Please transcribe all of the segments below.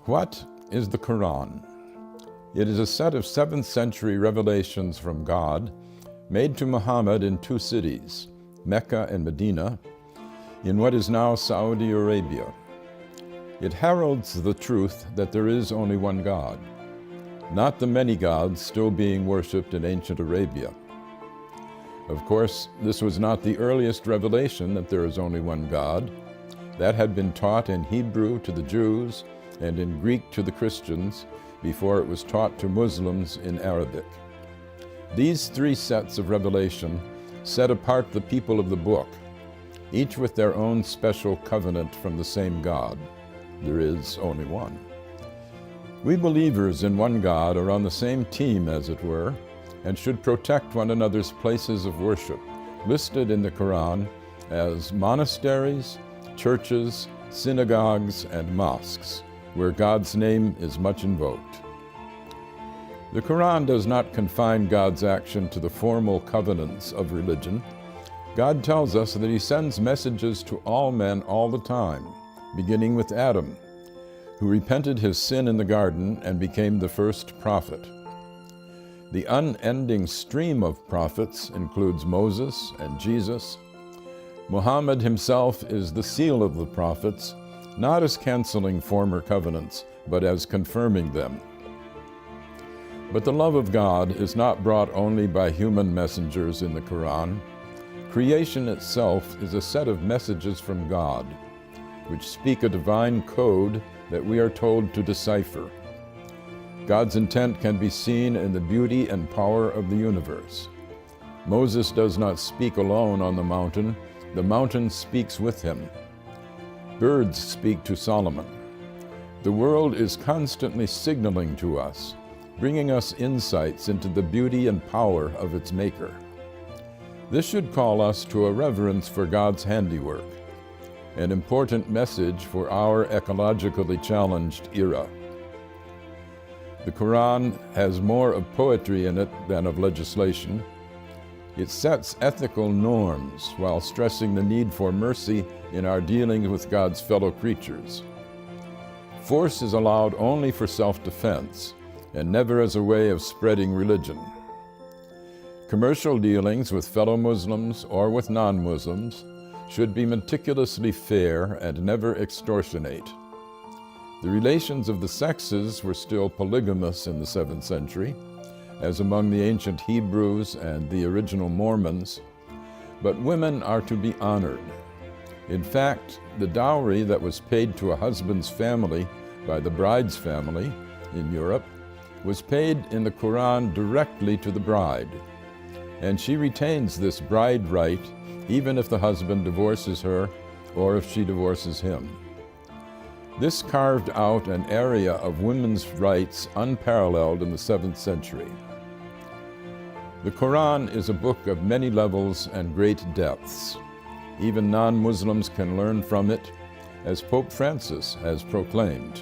What is the Quran? It is a set of 7th century revelations from God made to Muhammad in 2 cities, Mecca and Medina, in what is now Saudi Arabia. It heralds the truth that there is only one God, not the many gods still being worshipped in ancient Arabia. Of course, this was not the earliest revelation that there is only one God. That had been taught in Hebrew to the Jews and in Greek to the Christians before it was taught to Muslims in Arabic. These 3 sets of revelation set apart the people of the book, each with their own special covenant from the same God. There is only one. We believers in one God are on the same team, as it were, and should protect one another's places of worship, listed in the Quran as monasteries, churches, synagogues, and mosques, where God's name is much invoked. The Quran does not confine God's action to the formal covenants of religion. God tells us that He sends messages to all men all the time, beginning with Adam, who repented his sin in the garden and became the first prophet. The unending stream of prophets includes Moses and Jesus. Muhammad himself is the seal of the prophets, not as canceling former covenants, but as confirming them. But the love of God is not brought only by human messengers in the Quran. Creation itself is a set of messages from God, which speak a divine code that we are told to decipher. God's intent can be seen in the beauty and power of the universe. Moses does not speak alone on the mountain speaks with him. Birds speak to Solomon. The world is constantly signaling to us, bringing us insights into the beauty and power of its maker. This should call us to a reverence for God's handiwork, an important message for our ecologically challenged era. The Quran has more of poetry in it than of legislation. It sets ethical norms while stressing the need for mercy in our dealings with God's fellow creatures. Force is allowed only for self-defense and never as a way of spreading religion. Commercial dealings with fellow Muslims or with non-Muslims should be meticulously fair and never extortionate. The relations of the sexes were still polygamous in the 7th century, as among the ancient Hebrews and the original Mormons, but women are to be honored. In fact, the dowry that was paid to a husband's family by the bride's family in Europe was paid in the Quran directly to the bride, and she retains this bride right even if the husband divorces her or if she divorces him. This carved out an area of women's rights unparalleled in the 7th century. The Quran is a book of many levels and great depths. Even non-Muslims can learn from it, as Pope Francis has proclaimed.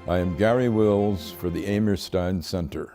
I am Gary Wills for the Amerstein Center.